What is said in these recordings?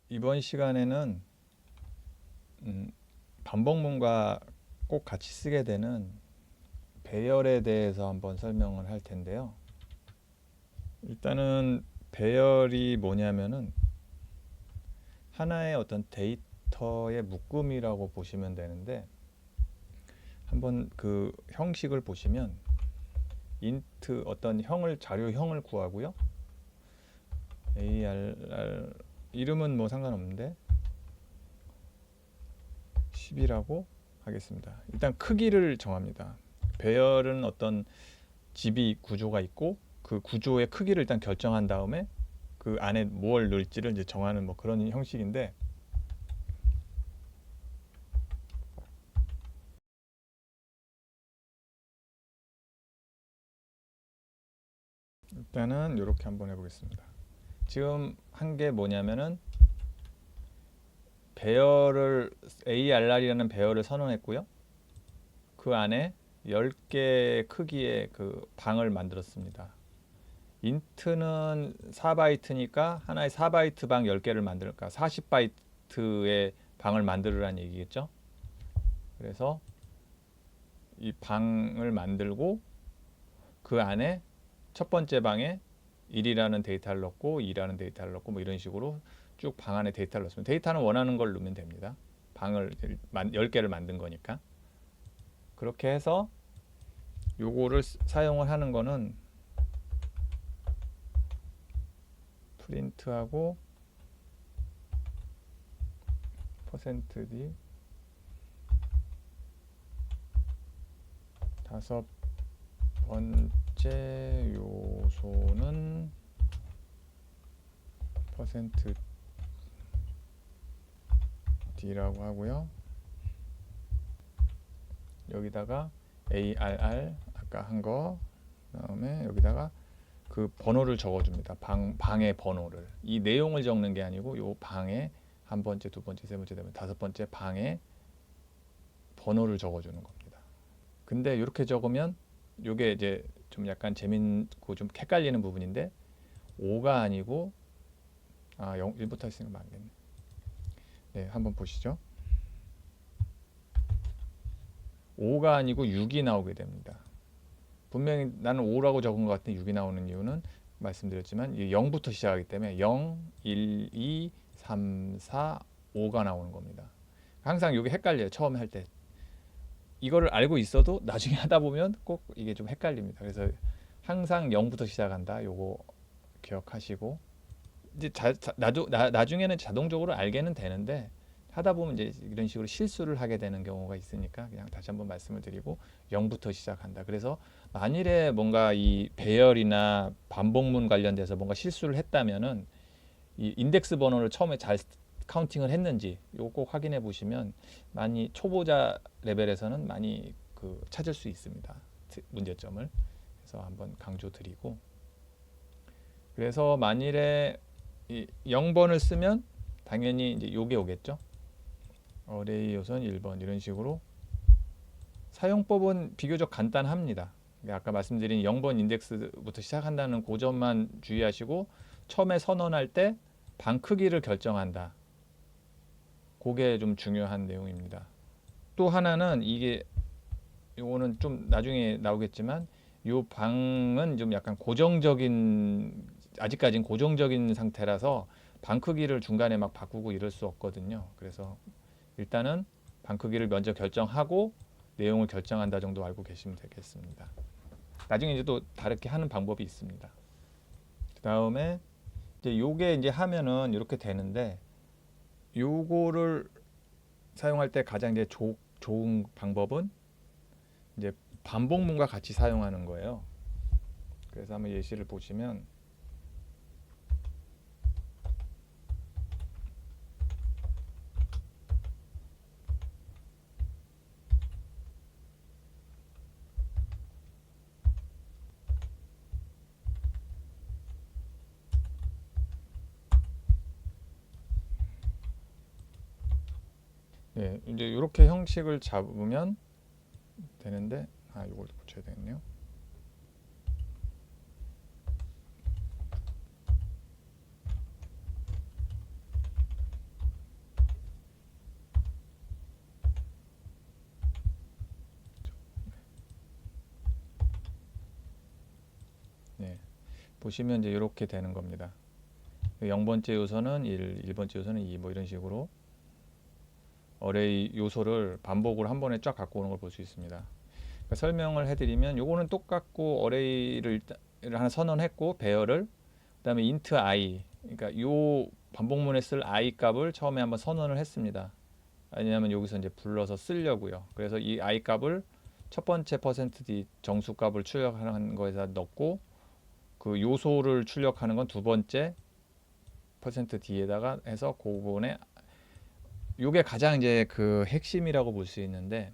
이번 시간에는 반복문과 꼭 같이 쓰게 되는 배열에 대해서 한번 설명을 할 텐데요. 일단은 배열이 뭐냐면은 하나의 어떤 데이터의 묶음이라고 보시면 되는데, 한번 그 형식을 보시면 인트 어떤 형을 자료형을 구하고요. ARR 이름은 뭐 상관없는데 10이라고 하겠습니다. 일단 크기를 정합니다. 배열은 어떤 집이 구조가 있고 그 구조의 크기를 일단 결정한 다음에 그 안에 뭘 넣을지를 이제 정하는 뭐 그런 형식인데, 일단은 이렇게 한번 해보겠습니다. 지금 한 게 뭐냐면은 배열을 ARR이라는 배열을 선언했고요. 그 안에 10개 크기의 그 방을 만들었습니다. 인트는 4바이트니까 하나의 4바이트 방 10개를 만들까 40바이트의 방을 만들으라는 얘기겠죠. 그래서 이 방을 만들고 그 안에 첫 번째 방에 1이라는 데이터를 넣고 2라는 데이터를 넣고 뭐 이런 식으로 쭉 방 안에 데이터를 넣습니다. 데이터는 원하는 걸 넣으면 됩니다. 방을 10개를 만든 거니까. 그렇게 해서 요거를 사용을 하는 거는 프린트하고 %d 다섯 번째 요소는 %d라고 하고요. 여기다가 ARR 아까 한 거, 그다음에 여기다가 그 번호를 적어줍니다. 방의 번호를. 이 내용을 적는 게 아니고 요 방의 한 번째, 두 번째, 세 번째, 네 번째, 다섯 번째 방의 번호를 적어주는 겁니다. 근데 이렇게 적으면 요게 이제 좀 약간 재밌고 좀 헷갈리는 부분인데 5가 아니고 1부터 했으니까 맞겠네. 네, 한번 보시죠. 5가 아니고 6이 나오게 됩니다. 분명히 나는 5라고 적은 것 같은데 6이 나오는 이유는 말씀드렸지만 0부터 시작하기 때문에 0, 1, 2, 3, 4, 5가 나오는 겁니다. 항상 이게 헷갈려요. 처음에 할 때. 이거를 알고 있어도 나중에 하다 보면 꼭 이게 좀 헷갈립니다. 그래서 항상 0부터 시작한다. 요거 기억하시고 이제 나중에는 자동적으로 알게는 되는데 하다 보면 이제 이런 식으로 실수를 하게 되는 경우가 있으니까 그냥 다시 한번 말씀을 드리고 0부터 시작한다. 그래서 만일에 뭔가 이 배열이나 반복문 관련돼서 뭔가 실수를 했다면은 이 인덱스 번호를 처음에 잘 카운팅을 했는지 요거 꼭 확인해 보시면 많이 초보자 레벨에서는 많이 그 찾을 수 있습니다. 문제점을. 그래서 한번 강조 드리고, 그래서 만일에 이 0번을 쓰면 당연히 이제 요게 오겠죠. 어레이 요선 1번 이런 식으로 사용법은 비교적 간단합니다. 아까 말씀드린 0번 인덱스부터 시작한다는 그 점만 주의하시고 처음에 선언할 때 방 크기를 결정한다. 그게 좀 중요한 내용입니다. 또 하나는 이게 요거는 좀 나중에 나오겠지만 요 방은 좀 약간 고정적인, 아직까지는 고정적인 상태라서 방 크기를 중간에 막 바꾸고 이럴 수 없거든요. 그래서 일단은 방 크기를 먼저 결정하고 내용을 결정한다 정도 알고 계시면 되겠습니다. 나중에 이제 또 다르게 하는 방법이 있습니다. 그 다음에 이제 요게 이제 하면은 이렇게 되는데, 요거를 사용할 때 가장 이제 좋은 방법은 이제 반복문과 같이 사용하는 거예요. 그래서 한번 예시를 보시면 네, 이제 이렇게 형식을 잡으면 되는데 이걸 고쳐야 되겠네요. 보시면 이제 이렇게 되는 겁니다. 0번째 요소는 1, 1번째 요소는 2, 뭐 이런 식으로 어레이 요소를 반복으로 한 번에 쫙 갖고 오는 걸 볼 수 있습니다. 그러니까 설명을 해드리면 요거는 똑같고 어레이를 하나 선언했고 배열을, 그다음에 int i, 그러니까 요 반복문에 쓸 i 값을 처음에 한번 선언을 했습니다. 왜냐하면 여기서 이제 불러서 쓰려고요. 그래서 이 i 값을 첫 번째 %d 정수 값을 출력하는 거에다 넣고, 그 요소를 출력하는 건 두 번째 %d에다가 해서 그 부분에, 요게 가장 이제 그 핵심이라고 볼 수 있는데,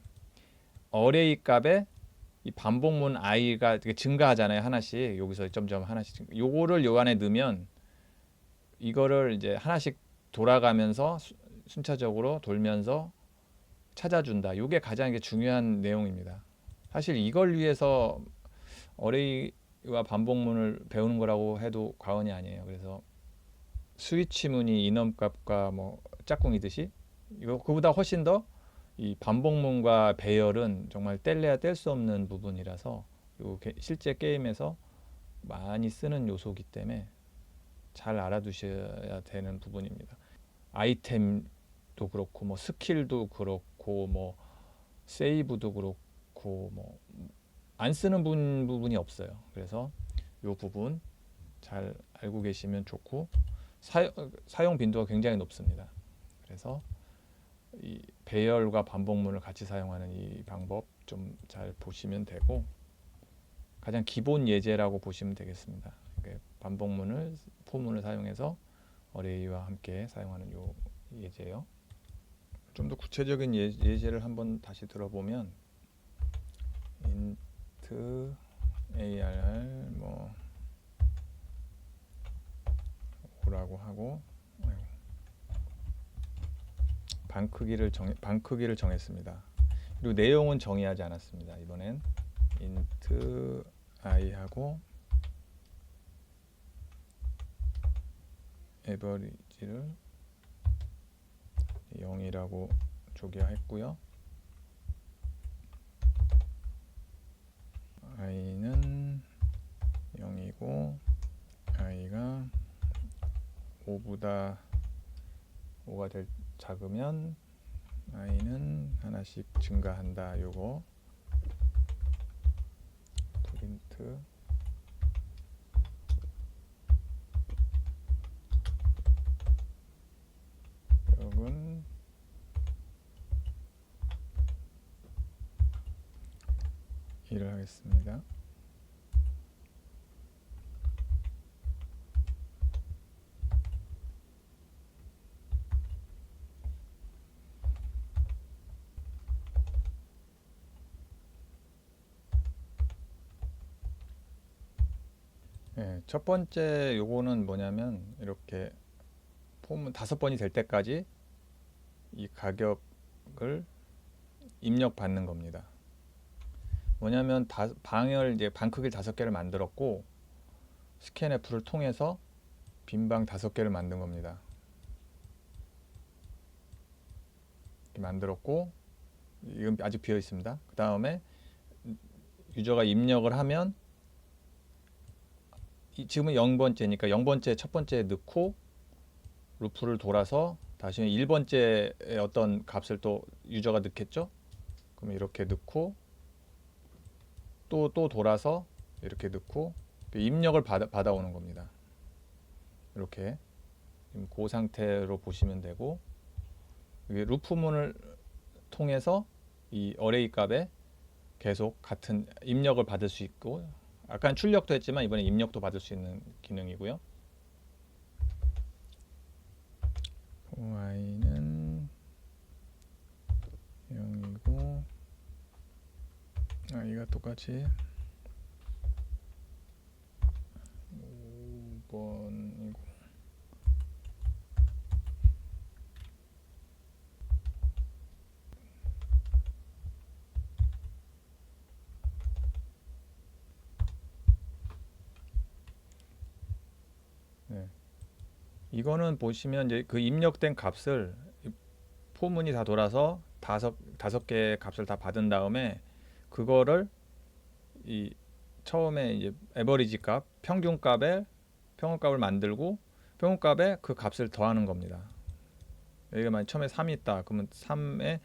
어레이 값에 이 반복문 i가 증가하잖아요. 하나씩 여기서 점점 하나씩 요거를 요 안에 넣으면 이거를 이제 하나씩 돌아가면서 순차적으로 돌면서 찾아준다. 요게 가장 이게 중요한 내용입니다. 사실 이걸 위해서 어레이와 반복문을 배우는 거라고 해도 과언이 아니에요. 그래서 스위치문이 이넘값과 뭐 짝꿍이듯이 이거 그보다 훨씬 더 이 반복문과 배열은 정말 뗄래야 뗄 수 없는 부분이라서 요 실제 게임에서 많이 쓰는 요소이기 때문에 잘 알아두셔야 되는 부분입니다. 아이템도 그렇고 뭐 스킬도 그렇고 뭐 세이브도 그렇고 뭐 안 쓰는 부분이 없어요. 그래서 요 부분 잘 알고 계시면 좋고, 사용 빈도가 굉장히 높습니다. 그래서 이 배열과 반복문을 같이 사용하는 이 방법 좀 잘 보시면 되고, 가장 기본 예제라고 보시면 되겠습니다. 반복문을 포문을 사용해서 어레이와 함께 사용하는 요 예제요. 좀 더 구체적인 예제를 한번 다시 들어보면 int arr 뭐 5라고 하고, 방 크기를 정했습니다. 그리고 내용은 정의하지 않았습니다. 이번엔 int i 하고 average를 0이라고 조기화했고요. i는 0이고 i가 5보다 5가 작으면 i는 하나씩 증가한다. 요거 프린트 여러분 일을 하겠습니다. 네, 첫 번째 요거는 뭐냐면 이렇게 폼은 5번이 될 때까지 이 가격을 입력받는 겁니다. 뭐냐면 방을 이제 방 크기를 5개를 만들었고 스캔F를 통해서 빈 방 5개를 만든 겁니다. 이렇게 만들었고 이건 아직 비어 있습니다. 그 다음에 유저가 입력을 하면 지금은 0번째니까 0번째 첫 번째에 넣고 루프를 돌아서 다시 1번째의 어떤 값을 또 유저가 넣겠죠. 그러면 이렇게 넣고 또 돌아서 이렇게 넣고 입력을 받아오는 겁니다. 이렇게 그 상태로 보시면 되고, 루프문을 통해서 이 어레이 값에 계속 같은 입력을 받을 수 있고, 아까 출력도 했지만 이번에 입력도 받을 수 있는 기능이고요. y는 0이고 i가 똑같이 5번이고 네. 이거는 보시면 이제 그 입력된 값을 포문이 다 돌아서 다섯 개의 값을 다 받은 다음에 그거를 이 처음에 이제 에버리지 값, 평균값을 만들고 평균값에 그 값을 더하는 겁니다. 여기가 만약 처음에 3이 있다. 그러면 3에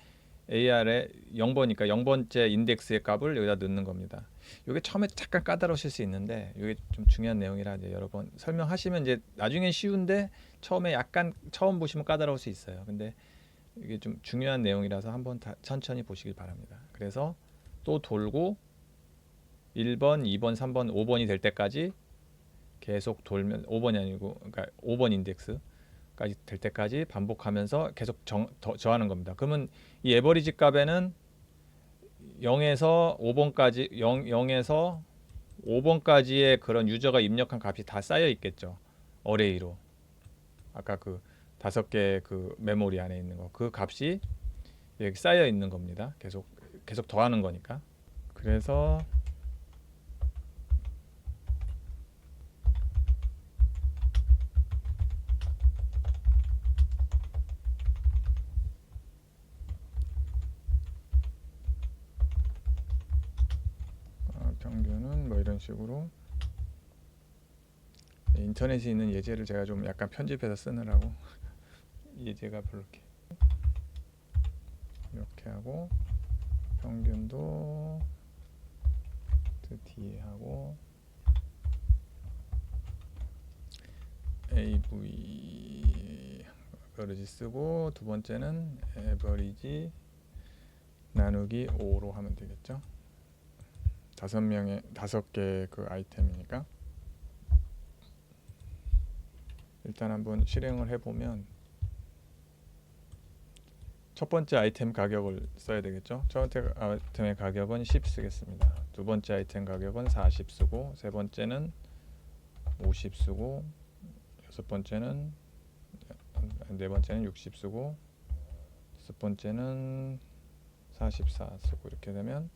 AR에 0번이니까 0번째 인덱스의 값을 여기다 넣는 겁니다. 이게 처음에 잠깐 까다로우실 수 있는데 이게 좀 중요한 내용이라 이제 여러 번 설명하시면 이제 나중엔 쉬운데 처음에 약간 처음 보시면 까다로울 수 있어요. 근데 이게 좀 중요한 내용이라서 한번 천천히 보시길 바랍니다. 그래서 또 돌고 1번, 2번, 3번, 5번이 될 때까지 계속 돌면 5번이 아니고 그러니까 5번 인덱스까지 될 때까지 반복하면서 계속 저하는 겁니다. 그러면 이 에버리지 값에는 0에서 5번까지 0에서 5번까지의 그런 유저가 입력한 값이 다 쌓여 있겠죠. 어레이로. 아까 그 5개 그 메모리 안에 있는 거. 그 값이 여기 쌓여 있는 겁니다. 계속 더하는 거니까. 그래서 평균은 뭐 이런 식으로 인터넷에 있는 예제를 제가 좀 약간 편집해서 쓰느라고 예제가 별로 이렇게 하고 평균도 뒤에 하고 AV 에버리지 쓰고 두 번째는 에버리지 나누기 5로 하면 되겠죠. 5개 그 아이템이니까 일단 한번 실행을 해보면 첫 번째 아이템 가격을 써야 되겠죠. 첫 번째 아이템의 가격은 10 쓰겠습니다. 두 번째 아이템 가격은 40 쓰고 세 번째는 50 쓰고 네 번째는 60 쓰고 다섯 번째는 44 쓰고 이렇게 되면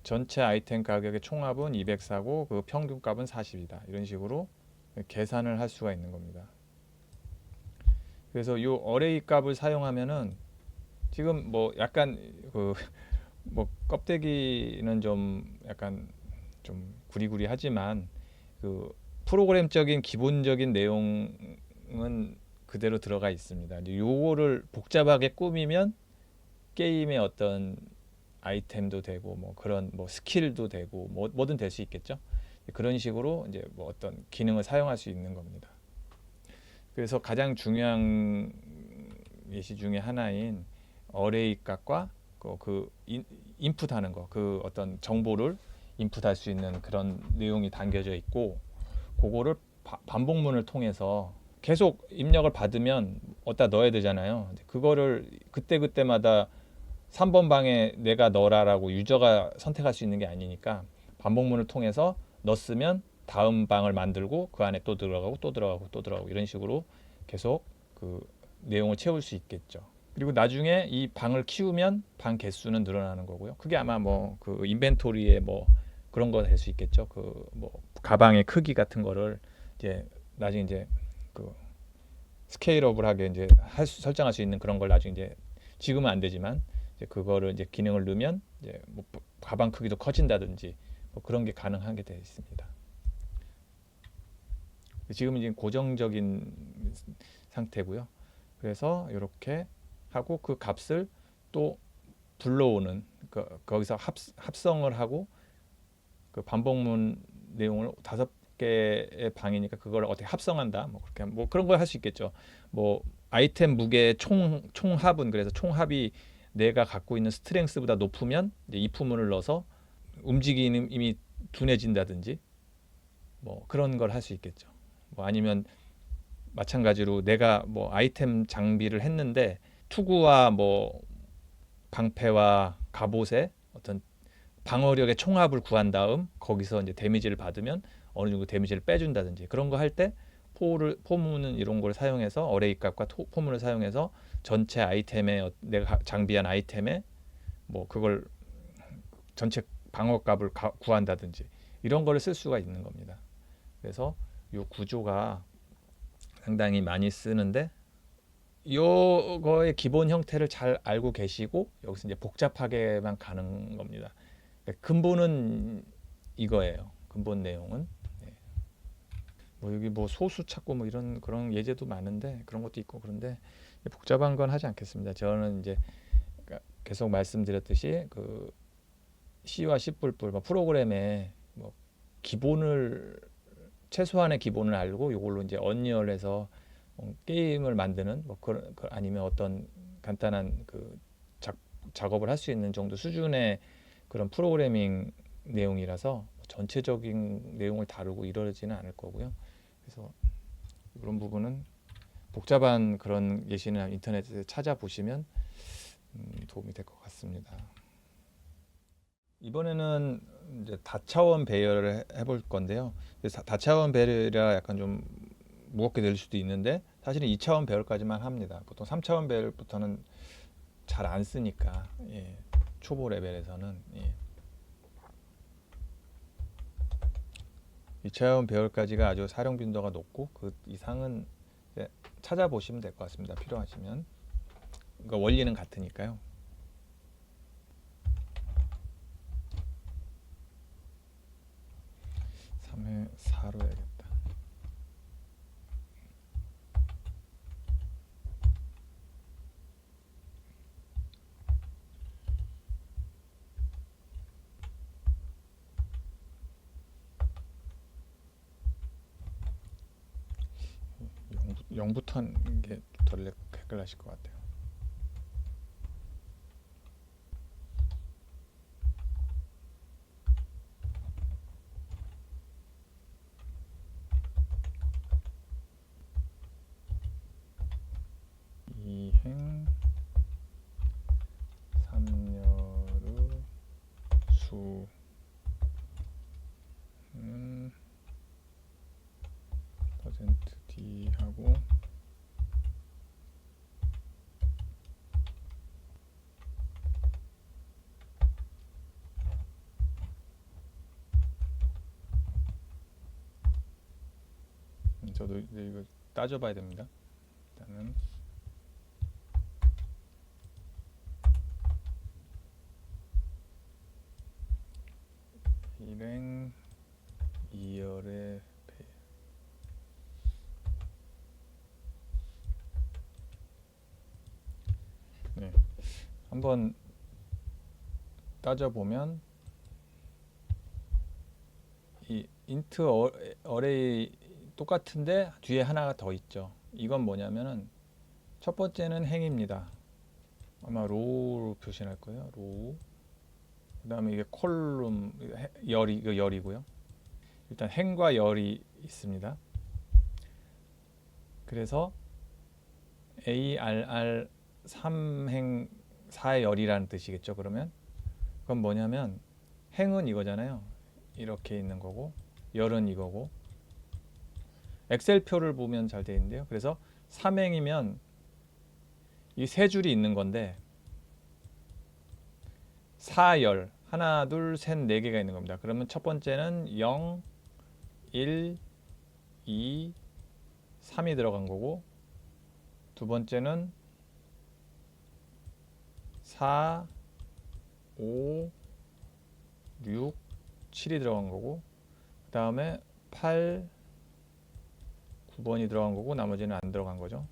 전체 아이템 가격의 총합은 204고 그 평균값은 40이다. 이런 식으로 계산을 할 수가 있는 겁니다. 그래서 이 어레이 값을 사용하면은 지금 뭐 약간 그 뭐 껍데기는 좀 약간 좀 구리구리하지만 그 프로그램적인 기본적인 내용은 그대로 들어가 있습니다. 이제 요거를 복잡하게 꾸미면 게임의 어떤 아이템도 되고 뭐 그런 뭐 스킬도 되고 뭐든 될 수 있겠죠. 그런 식으로 이제 뭐 어떤 기능을 사용할 수 있는 겁니다. 그래서 가장 중요한 예시 중에 하나인 어레이 값과 인풋하는 거, 그 어떤 정보를 인풋할 수 있는 그런 내용이 담겨져 있고 그거를 반복문을 통해서 계속 입력을 받으면 어디다 넣어야 되잖아요. 그거를 그때그때마다 3번 방에 내가 넣어라라고 유저가 선택할 수 있는 게 아니니까 반복문을 통해서 넣었으면 다음 방을 만들고 그 안에 또 들어가고 또 들어가고 또 들어가고 이런 식으로 계속 그 내용을 채울 수 있겠죠. 그리고 나중에 이 방을 키우면 방 개수는 늘어나는 거고요. 그게 아마 뭐 그 인벤토리에 뭐 그런 거 될 수 있겠죠. 그 뭐 가방의 크기 같은 거를 이제 나중에 이제 그 스케일업을하게 이제 설정할 수 있는 그런 걸 나중에 이제 지금은 안 되지만 이제 그거를 이제 기능을 넣으면 이제 뭐 가방 크기도 커진다든지 뭐 그런 게 가능하게 되어 있습니다. 지금은 이제 고정적인 상태고요. 그래서 이렇게 하고 그 값을 또 불러오는 거기서 합성을 하고 그 반복문 내용을 5개의 방이니까 그걸 어떻게 합성한다 뭐 그렇게 뭐 그런 걸 할 수 있겠죠. 뭐 아이템 무게의 총합은 그래서 총합이 내가 갖고 있는 스트렝스보다 높으면 이제 if문을 넣어서 움직임이 둔해진다든지 뭐 그런 걸 할 수 있겠죠. 뭐 아니면 마찬가지로 내가 뭐 아이템 장비를 했는데 투구와 뭐 방패와 갑옷의 어떤 방어력의 총합을 구한 다음 거기서 이제 데미지를 받으면 어느 정도 데미지를 빼준다든지 그런 거 할 때 포문은 이런 걸 사용해서 어레이 값과 포문을 사용해서 전체 아이템에 내가 장비한 아이템에 뭐 그걸 전체 방어 값을 구한다든지 이런 거를 쓸 수가 있는 겁니다. 그래서 이 구조가 상당히 많이 쓰는데 이거의 기본 형태를 잘 알고 계시고 여기서 이제 복잡하게만 가는 겁니다. 그러니까 근본은 이거예요. 근본 내용은. 예. 뭐 여기 뭐 소수 찾고 뭐 이런 그런 예제도 많은데 그런 것도 있고 그런데 복잡한 건 하지 않겠습니다. 저는 이제 계속 말씀드렸듯이 그 C와 C++ 뭐 프로그램의 뭐 기본을 최소한의 기본을 알고 이걸로 이제 언리얼해서 게임을 만드는 뭐 아니면 어떤 간단한 그 작업을 할 수 있는 정도 수준의 그런 프로그래밍 내용이라서 전체적인 내용을 다루고 이러지는 않을 거고요. 그래서 그런 부분은 복잡한 그런 예시는 인터넷에 찾아보시면 도움이 될 것 같습니다. 이번에는 이제 다차원 배열을 해볼 건데요. 다차원 배열이라 약간 좀 무겁게 들릴 수도 있는데 사실은 2차원 배열까지만 합니다. 보통 3차원 배열부터는 잘 안 쓰니까 예, 초보 레벨에서는 예. 2차원 배열까지가 아주 사용 빈도가 높고 그 이상은 찾아보시면 될 것 같습니다. 필요하시면. 그러니까 원리는 같으니까요. 3회 4로 해야겠다. 영부터 하는 게 덜 헷갈리실 것 같아요. 이행 삼열의 수 퍼센트 D 하고 저도 이거 따져봐야 됩니다. 일단은 일행 2열의 배 네. 한번 따져보면 이 인트 어레이 똑같은데 뒤에 하나가 더 있죠. 이건 뭐냐면은 첫 번째는 행입니다. 아마 로우로 표시할 거예요. 로우. 그 다음에 이게 콜룸 열이 이거 열이고요. 일단 행과 열이 있습니다. 그래서 ARR 3행 4의 열이라는 뜻이겠죠. 그러면 그건 뭐냐면 행은 이거잖아요. 이렇게 있는 거고 열은 이거고 엑셀표를 보면 잘 되어 있는데요. 그래서 3행이면 이 세 줄이 있는 건데 4열 하나 둘 셋 네 개가 있는 겁니다. 그러면 첫 번째는 0 1 2 3이 들어간 거고 두 번째는 4 5 6 7이 들어간 거고 그 다음에 8 9번이 들어간 거고 나머지는 안 들어간 거죠.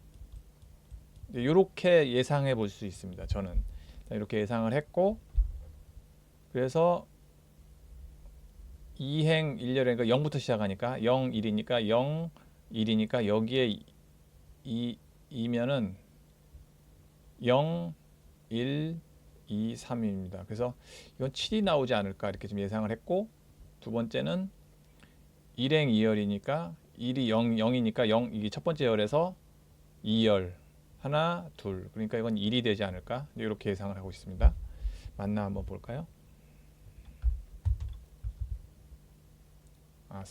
이렇게 예상해 볼 수 있습니다. 저는 이렇게 예상을 했고 그래서 2행 1열에 그러니까 0부터 시작하니까 0 1이니까 0 1이니까 여기에 2면은 0 1 2 3입니다. 그래서 이건 7이 나오지 않을까 이렇게 좀 예상을 했고 두 번째는 1행 2열이니까 1이 0 0이니까 0 이게 첫 번째 열에서 2열 하나 둘 그러니까 이건 1이 되지 않을까 이렇게 예상을 하고 있습니다. 맞나 한번 볼까요? 아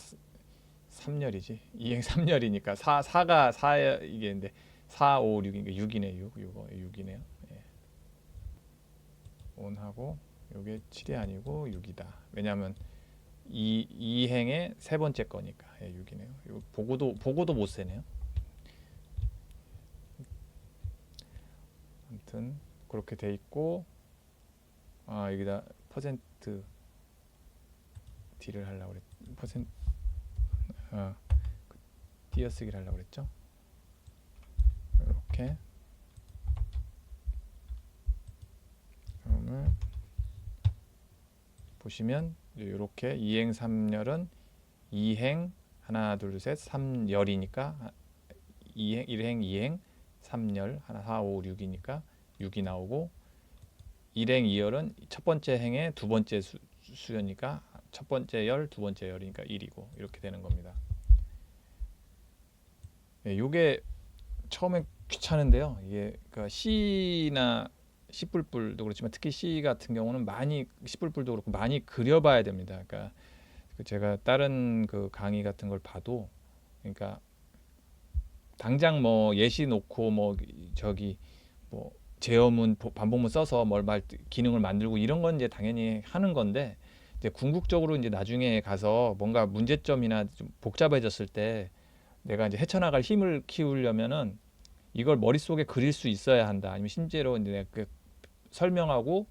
3열이지 2행 3열이니까 4가 4 이게 있는데 4 5 6이니까 6이네 6이네요. 예. 온하고 이게 7이 아니고 6이다. 왜냐하면 2행의 세 번째 거니까 예, 6이네요. 이거 보고도 못 세네요. 아무튼 그렇게 돼 있고 여기다 퍼센트 D를 하려고 퍼센트 띄어쓰기를 하려고 그랬죠. 이렇게 그러면 보시면 이렇게 2행 3열은 2행 하나 둘 셋 3열이니까 2행 1행 2행 3열 하나 4 5 6이니까 6이 나오고 1행 2열은 첫 번째 행의 두 번째 수열이니까 첫 번째 열 두 번째 열이니까 1이고 이렇게 되는 겁니다. 네, 요게 처음에 귀찮은데요. 이게 그러니까 C나 C뿔뿔도 그렇지만 특히 C 같은 경우는 많이 C뿔뿔도 그렇고 많이 그려봐야 됩니다. 그러니까 제가 다른 그 강의 같은 걸 봐도 그러니까 당장 뭐 예시 놓고 뭐 저기 뭐 제어문 반복문 써서 뭘 기능을 만들고 이런 건 이제 당연히 하는 건데 이제 궁극적으로 이제 나중에 가서 뭔가 문제점이나 좀 복잡해졌을 때 내가 이제 헤쳐나갈 힘을 키우려면은 이걸 머릿속에 그릴 수 있어야 한다. 아니면 실제로 이제 내가 그 설명하고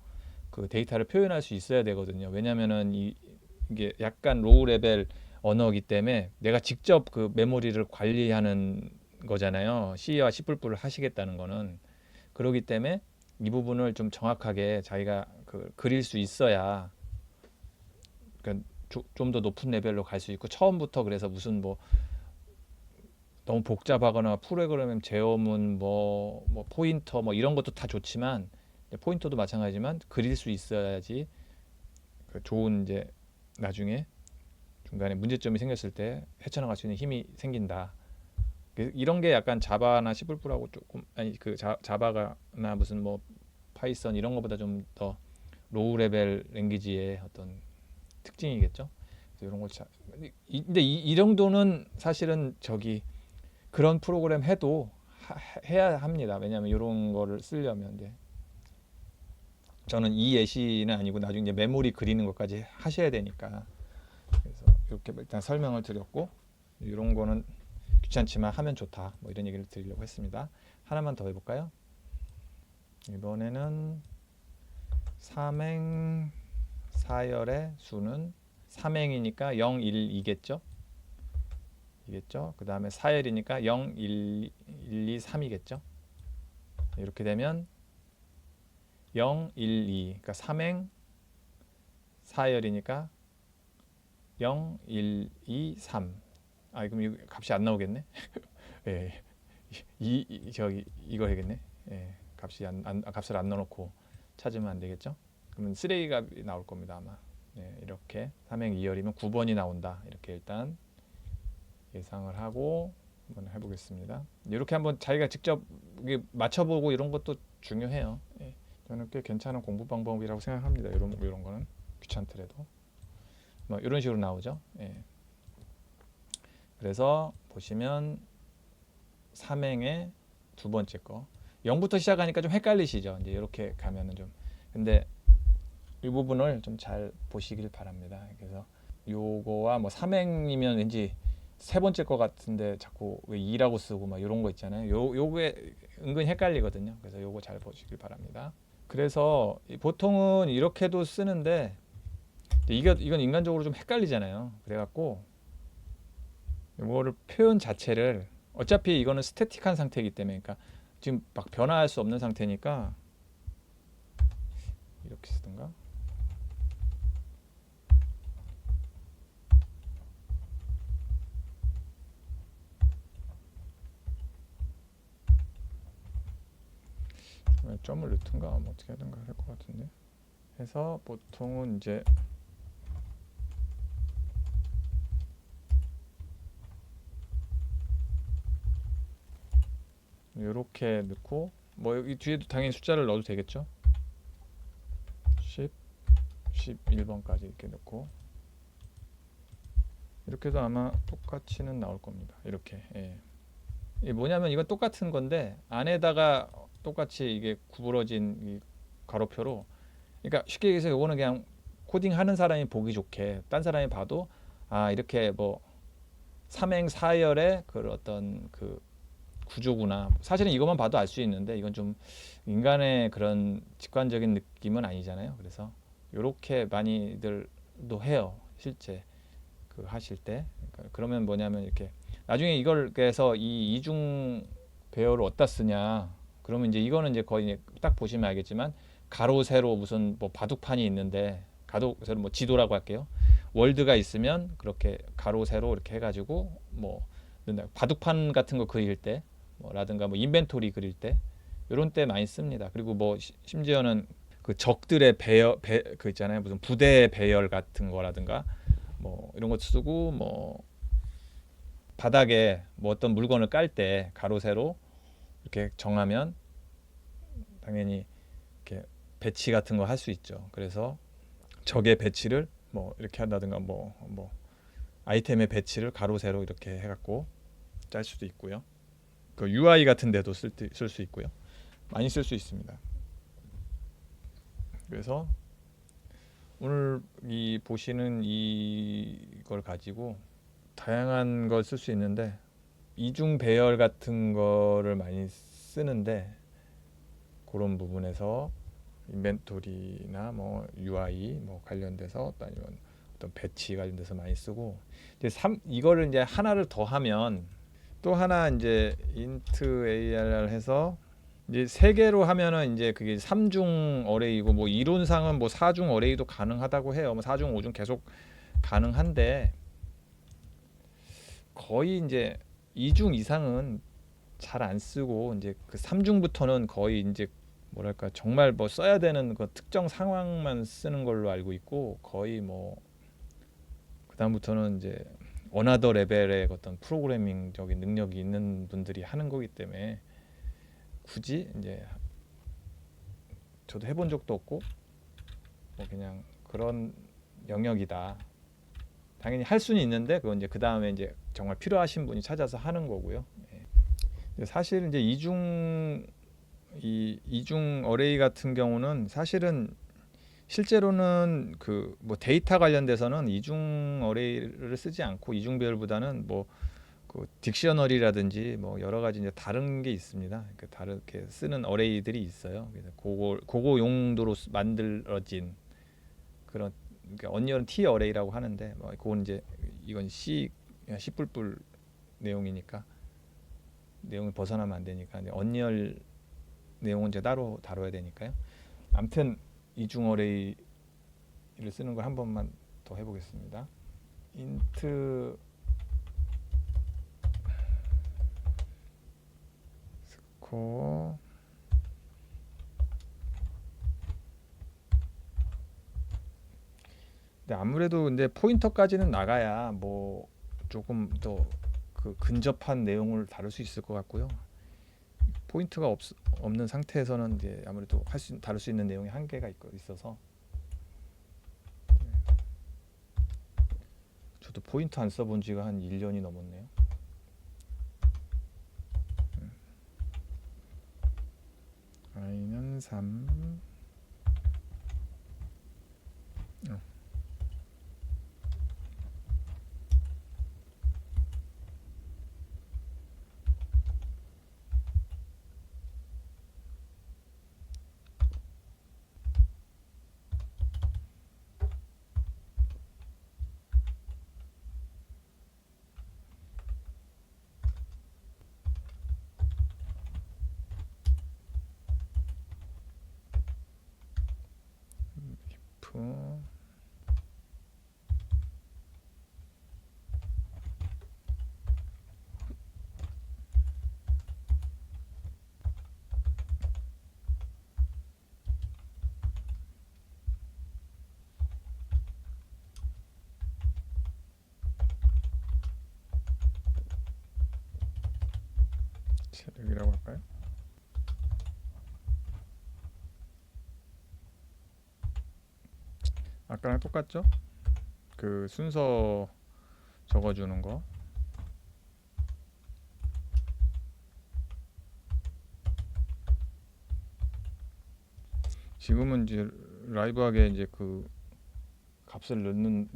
그 데이터를 표현할 수 있어야 되거든요. 왜냐면은 이게 약간 로우 레벨 언어이기 때문에 내가 직접 그 메모리를 관리하는 거잖아요. C와 C++를 하시겠다는 거는. 그렇기 때문에 이 부분을 좀 정확하게 자기가 그릴 수 있어야 그러니까 좀 더 높은 레벨로 갈 수 있고 처음부터 그래서 무슨 뭐 너무 복잡하거나 프로그램 제어문 뭐 포인터 뭐 이런 것도 다 좋지만 포인터도 마찬가지지만 그릴 수 있어야지 그 좋은 이제 나중에 중간에 문제점이 생겼을 때 헤쳐나갈 수 있는 힘이 생긴다. 이런 게 약간 자바나 C++하고 조금 아니 그 자바나 무슨 뭐 파이썬 이런 것보다 좀 더 로우 레벨 랭귀지의 어떤 특징이겠죠. 그래서 이런 걸 근데 이 정도는 사실은 저기 그런 프로그램 해도 해야 합니다. 왜냐하면 이런 거를 쓰려면 저는 이 예시는 아니고 나중에 이제 메모리 그리는 것까지 하셔야 되니까 그래서 이렇게 일단 설명을 드렸고 이런 거는 귀찮지만 하면 좋다 뭐 이런 얘기를 드리려고 했습니다. 하나만 더 해볼까요? 이번에는 3행 4열의 수는 3행이니까 0, 1, 2겠죠? 이겠죠? 그 다음에 4열이니까 0, 1, 2, 3이겠죠? 이렇게 되면 0, 1, 2 그러니까 3행 4열이니까 0, 1, 2, 3 그럼 이 값이 안 나오겠네? 예, 저기 이거 해야겠네. 예, 값을 안 넣어놓고 찾으면 안 되겠죠? 그러면 쓰레기 값이 나올 겁니다 아마. 예, 이렇게 3행 2열이면 9번이 나온다. 이렇게 일단 예상을 하고 한번 해보겠습니다. 이렇게 한번 자기가 직접 맞춰보고 이런 것도 중요해요. 예, 저는 꽤 괜찮은 공부 방법이라고 생각합니다. 이런 거는 귀찮더라도 뭐 이런 식으로 나오죠. 예. 그래서 보시면 3행의 두 번째 거 0부터 시작하니까 좀 헷갈리시죠. 이제 이렇게 가면은 좀 근데 이 부분을 좀 잘 보시길 바랍니다. 그래서 요거와 뭐 3행이면 왠지 세 번째 거 같은데 자꾸 왜 2라고 쓰고 막 이런 거 있잖아요. 요게 은근히 헷갈리거든요. 그래서 요거 잘 보시길 바랍니다. 그래서 보통은 이렇게도 쓰는데 이건 인간적으로 좀 헷갈리잖아요. 그래갖고 이거를 표현 자체를 어차피 이거는 스태틱한 상태이기 때문에 그러니까 지금 막 변화할 수 없는 상태니까 이렇게 쓰든가 점을 넣든가 뭐 어떻게 하든가 할 것 같은데 해서 보통은 이제 이렇게 넣고 뭐 여기 뒤에도 당연히 숫자를 넣어도 되겠죠. 10, 11번까지 이렇게 넣고 이렇게 해도 아마 똑같이는 나올 겁니다. 이렇게 이게 뭐냐면 이건 똑같은 건데 안에다가 똑같이 이게 구부러진 이 가로표로 그러니까 쉽게 얘기해서 이거는 그냥 코딩하는 사람이 보기 좋게 딴 사람이 봐도 이렇게 뭐 3행 4열의 그 어떤 그 구조구나. 사실은 이것만 봐도 알 수 있는데 이건 좀 인간의 그런 직관적인 느낌은 아니잖아요. 그래서 이렇게 많이들도 해요. 실제 그 하실 때 그러면 뭐냐면 이렇게 나중에 이걸 그래서 이 이중 배열을 어디다 쓰냐 그러면 이제 이거는 이제 거의 딱 보시면 알겠지만 가로 세로 무슨 뭐 바둑판이 있는데 가로 세로 뭐 지도라고 할게요. 월드가 있으면 그렇게 가로 세로 이렇게 해가지고 뭐 바둑판 같은 거 그릴 때 뭐라든가 뭐 인벤토리 그릴 때 이런 때 많이 씁니다. 그리고 뭐 심지어는 그 적들의 그 있잖아요. 무슨 부대 배열 같은 거라든가 뭐 이런 거 쓰고 뭐 바닥에 뭐 어떤 물건을 깔 때 가로 세로 이렇게 정하면 당연히 이렇게 배치 같은 거 할 수 있죠. 그래서 적의 배치를 뭐 이렇게 한다든가 뭐 아이템의 배치를 가로 세로 이렇게 해갖고 짤 수도 있고요. 그 UI 같은 데도 쓸 수 있고요. 많이 쓸 수 있습니다. 그래서 오늘 이 보시는 이걸 가지고 다양한 걸 쓸 수 있는데 이중 배열 같은 거를 많이 쓰는데 그런 부분에서 인벤토리나 뭐 UI 뭐 관련돼서 아니면 어떤 배치 관련돼서 많이 쓰고 이제 이거를 이제 하나를 더 하면 또 하나 이제 int ARR 해서 이제 세 개로 하면은 이제 그게 3중 어레이고 뭐 이론상은 뭐 4중 어레이도 가능하다고 해요. 뭐 4중, 5중 계속 가능한데 거의 이제 2중 이상은 잘 안 쓰고 이제 그 3중부터는 거의 이제 뭐랄까 정말 뭐 써야 되는 그 특정 상황만 쓰는 걸로 알고 있고 거의 뭐 그다음부터는 이제 어나더 레벨의 어떤 프로그래밍적인 능력이 있는 분들이 하는 거기 때문에 굳이 이제 저도 해본 적도 없고 뭐 그냥 그런 영역이다. 당연히 할 수는 있는데 그건 이제 그 다음에 이제 정말 필요하신 분이 찾아서 하는 거고요. 예. 사실 이제 이중 어레이 같은 경우는 사실은 실제로는 그 뭐 데이터 관련돼서는 이중 어레이를 쓰지 않고 이중 배열보다는 뭐 그 딕셔너리라든지 뭐 여러 가지 이제 다른 게 있습니다. 그 다르게 쓰는 어레이들이 있어요. 그래서 그거 용도로 만들어진 그런 그러니까 언리얼 T 어레이라고 하는데 뭐 그건 이제 이건 C 뿔뿔 내용이니까 내용을 벗어나면 안 되니까 언리얼 내용은 이제 따로 다뤄야 되니까요. 아무튼 이중 어레이를 쓰는 걸 한 번만 더 해보겠습니다. int 스코어 근데 아무래도 근데 포인터까지는 나가야 뭐 조금 더 그 근접한 내용을 다룰 수 있을 것 같고요. 포인트가 없는 상태에서는 이제 아무래도 다룰 수 있는 내용이 한계가 있어서 저도 포인트 안 써본 지가 한 1년이 넘었네요. i는 3 if 체력이라고 할까요? 아까랑 똑같죠? 그 순서 적어주는 거. 지금은 이제 라이브하게 이제 그 값을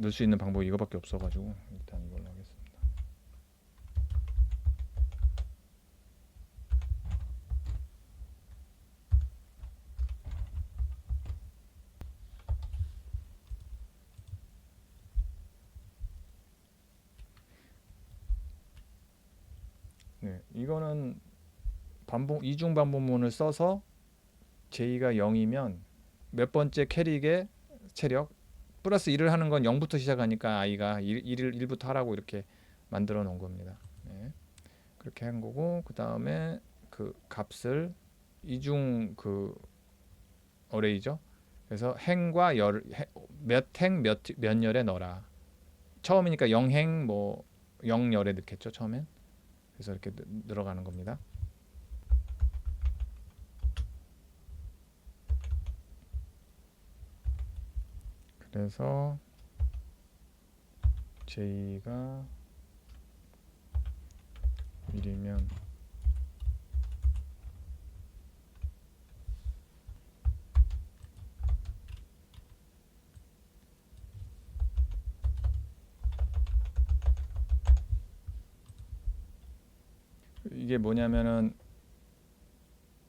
넣을 수 있는 방법이 이거밖에 없어가지고 일단 이걸로 하겠습니다. 네, 이거는 이중 반복문을 써서 j-가 0이면 몇 번째 캐릭의 체력 플러스 1을 하는 건 0부터 시작하니까 i가 1부터 하라고 이렇게 만들어 놓은 겁니다. 네, 그렇게 한 거고, 그 다음에 그 값을 이중 그 어레이죠. 그래서 행과 몇 행 몇 열에 넣어라. 처음이니까 0행 뭐 0열에 넣겠죠, 처음엔. 그래서 이렇게 늘어가는 겁니다. 그래서 j가 1이면 이게 뭐냐면은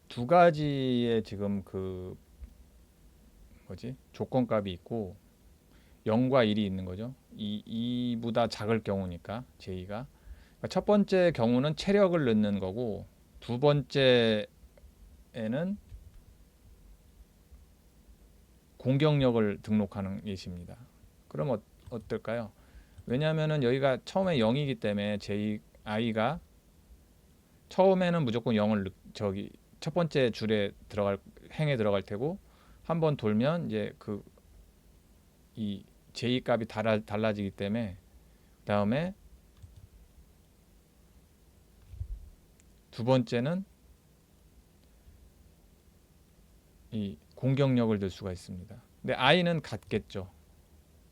두 가지의 지금 그 뭐지? 조건값이 있고 0과 1이 있는 거죠. 2보다 작을 경우니까 j가. 그러니까 첫 번째 경우는 체력을 넣는 거고 두 번째에는 공격력을 등록하는 예시입니다. 그럼 어떨까요? 왜냐하면은 여기가 처음에 0이기 때문에 i가 처음에는 무조건 0을 저기 첫 번째 줄에 행에 들어갈 테고 한 번 돌면 이제 이 j 값이 달라지기 때문에 그다음에 두 번째는 이 공격력을 들 수가 있습니다. 근데 i는 같겠죠.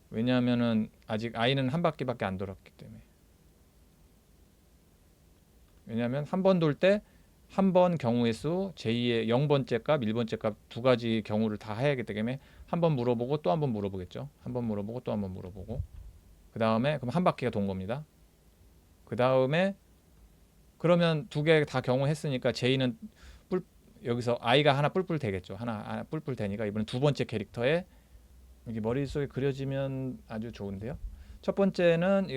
왜냐하면은 아직 i는 한 바퀴밖에 안 돌았기 때문에. 왜냐하면 한 번 돌 때 한 번 경우의 수 j 의 0번째 값, 1번째 값 두 가지 경우를 다 해야 하기 때문에 한 번 물어보고 또 한 번 물어보겠죠. 한 번 물어보고 또 한 번 물어보고. 그 다음에 그럼 한 바퀴가 돈 겁니다. 그 다음에 그러면 두 개 다 경우했으니까 j는 여기서 i가 하나 뿔뿔 되겠죠. 하나 뿔뿔 되니까 이번엔 두 번째 캐릭터에 여기 머릿속에 그려지면 아주 좋은데요. 첫 번째는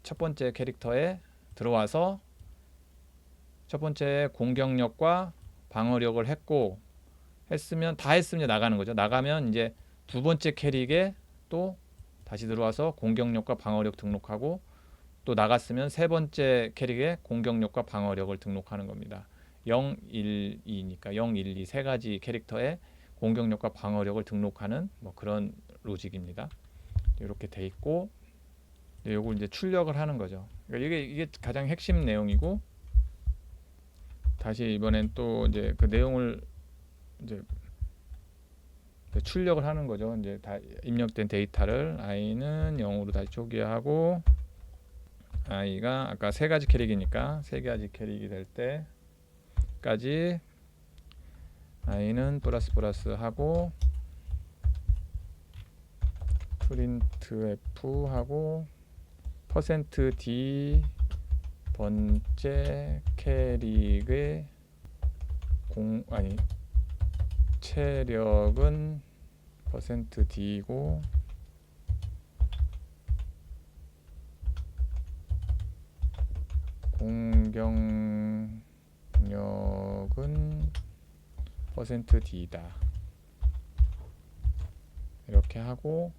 첫 번째 캐릭터에 들어와서 첫 번째 공격력과 방어력을 했으면 다 했으면 나가는 거죠. 나가면 이제 두 번째 캐릭에 또 다시 들어와서 공격력과 방어력 등록하고 또 나갔으면 세 번째 캐릭에 공격력과 방어력을 등록하는 겁니다. 0, 1, 2니까 0, 1, 2 세 가지 캐릭터에 공격력과 방어력을 등록하는 뭐 그런 로직입니다. 이렇게 돼 있고 이걸 이제 출력을 하는 거죠. 그러니까 이게 가장 핵심 내용이고 다시 이번엔 또 이제 그 내용을 이제 출력을 하는 거죠. 이제 다 입력된 데이터를 i는 0으로 다시 초기화하고 i가 아까 세 가지 캐릭이니까 세 가지 캐릭이 될 때까지 i는 플러스 하고 프린트 f 하고 %d 번째 캐릭의 체력은 %d고 공격력은 %d다. 이렇게 하고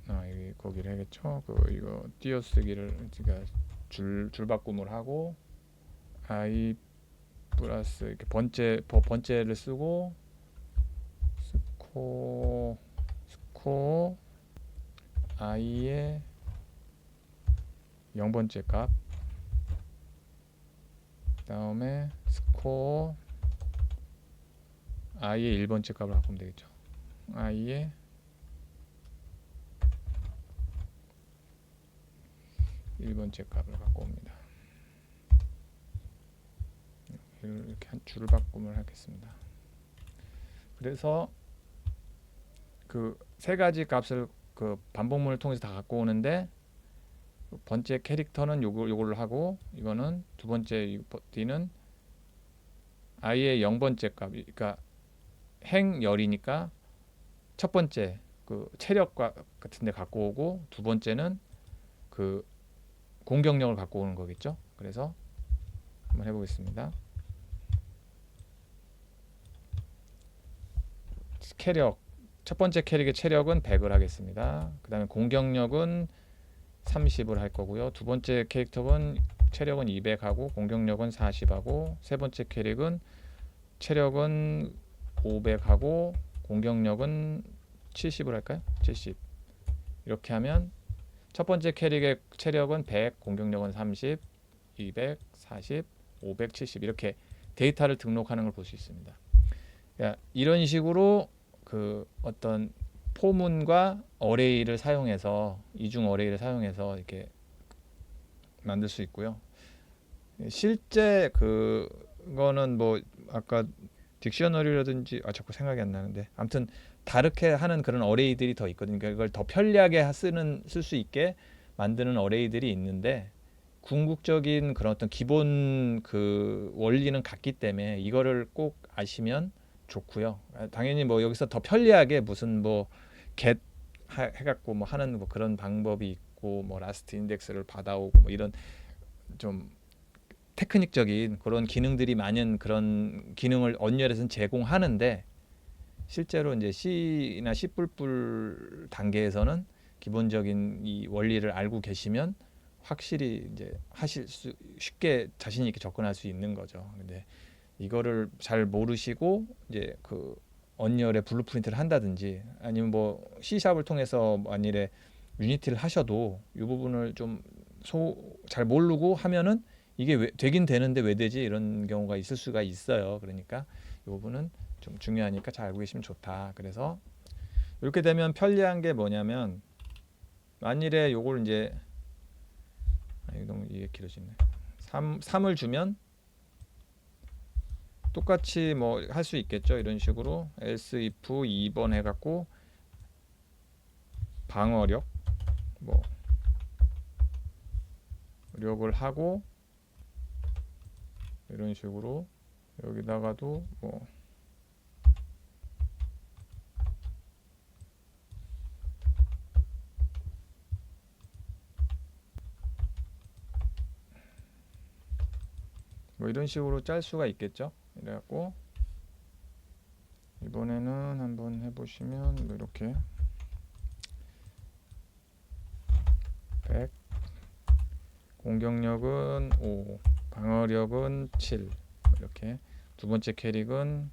여기 거기를 하겠죠. 이거 띄어쓰기를 제가 줄바꿈을 하고 i 플러스 이렇게 번째를 쓰고 스코어 i의 0번째 값 그다음에 스코어 i의 1번째 값을 바꾸면 되겠죠. i의 1번째 값을 갖고 옵니다. 이렇게 한 줄바꿈을 하겠습니다. 그래서 그 세 가지 값을 그 반복문을 통해서 다 갖고 오는데 번째 캐릭터는 요걸 하고 이거는 두 번째 d는 i의 0번째 값 그러니까 행열이니까 첫 번째 그 체력 같은 데 갖고 오고 두 번째는 그 공격력을 갖고 오는 거겠죠. 그래서 한번 해보겠습니다. 캐력, 첫 번째 캐릭의 체력은 100을 하겠습니다. 그 다음에 공격력은 30을 할 거고요. 두 번째 캐릭터는 체력은 200하고 공격력은 40하고, 세 번째 캐릭은 체력은 500하고 공격력은 70을 할까요? 70. 이렇게 하면 첫 번째 캐릭의 체력은 100, 공격력은 30, 200, 40, 500, 70 이렇게 데이터를 등록하는 걸 볼 수 있습니다. 이런 식으로 그 어떤 포문과 어레이를 사용해서, 이중 어레이를 사용해서 이렇게 만들 수 있고요. 실제 그거는 뭐 아까 딕셔너리라든지 자꾸 생각이 안 나는데, 아무튼 다르게 하는 그런 어레이들이 더 있거든요. 그러니까 이걸 더 편리하게 쓸 수 있게 만드는 어레이들이 있는데, 궁극적인 그런 어떤 기본 그 원리는 같기 때문에 이거를 꼭 아시면 좋고요. 당연히 뭐 여기서 더 편리하게 무슨 뭐 get 해갖고 뭐 하는 뭐 그런 방법이 있고, 뭐 라스트 인덱스를 받아오고 뭐 이런 좀 테크닉적인 그런 기능들이 많은 그런 기능을 언열에서는 제공하는데, 실제로 이제 C나 C++ 단계에서는 기본적인 이 원리를 알고 계시면 확실히 이제 쉽게 자신 있게 접근할 수 있는 거죠. 근데 이거를 잘 모르시고 이제 그 언열의 블루프린트를 한다든지, 아니면 뭐 C샵을 통해서 만일에 유니티를 하셔도 이 부분을 좀 잘 모르고 하면은 이게 왜 되긴 되는데 왜 되지, 이런 경우가 있을 수가 있어요. 그러니까 이 부분은 좀 중요하니까 잘 알고 계시면 좋다. 그래서 이렇게 되면 편리한 게 뭐냐면, 만일에 요걸 이제 이게 길어지네. 3을 주면 똑같이 뭐 할 수 있겠죠. 이런 식으로 else if 2번 해갖고 방어력 뭐 력을 하고, 이런 식으로 여기다가도 뭐 이런 식으로 짤 수가 있겠죠. 이래갖고 이번에는 한번 해보시면 뭐 이렇게 100, 공격력은 5, 방어력은 7 이렇게, 두 번째 캐릭은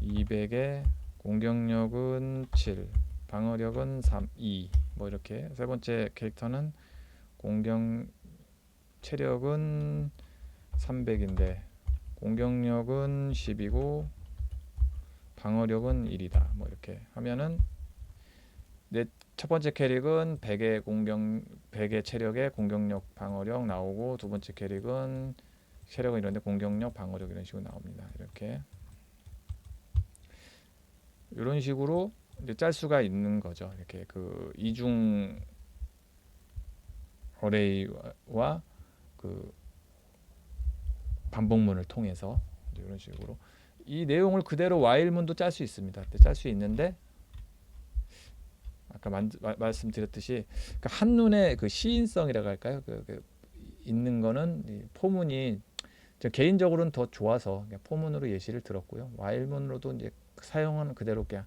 200에 공격력은 7, 방어력은 3, 2 뭐 이렇게, 세 번째 캐릭터는 공격 체력은 300인데 공격력은 10이고 방어력은 1이다. 뭐 이렇게 하면은 첫 번째 캐릭은 100의 체력에 공격력 방어력 나오고, 두 번째 캐릭은 체력은 이런데 공격력 방어력 이런 식으로 나옵니다. 이런 식으로 이제 짤 수가 있는 거죠. 이렇게 그 이중 어레이와 그 반복문을 통해서 이런 식으로 이 내용을 그대로 while문도 짤 수 있습니다. 짤 수 있는데, 아까 말씀드렸듯이 그 한눈에 그 시인성이라고 할까요? 있는 거는 포문이 저 개인적으로는 더 좋아서 그냥 포문으로 예시를 들었고요. while문으로도 이제 사용은 그대로 그냥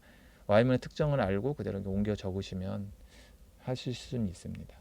while문의 특정을 알고 그대로 옮겨 적으시면 하실 수는 있습니다.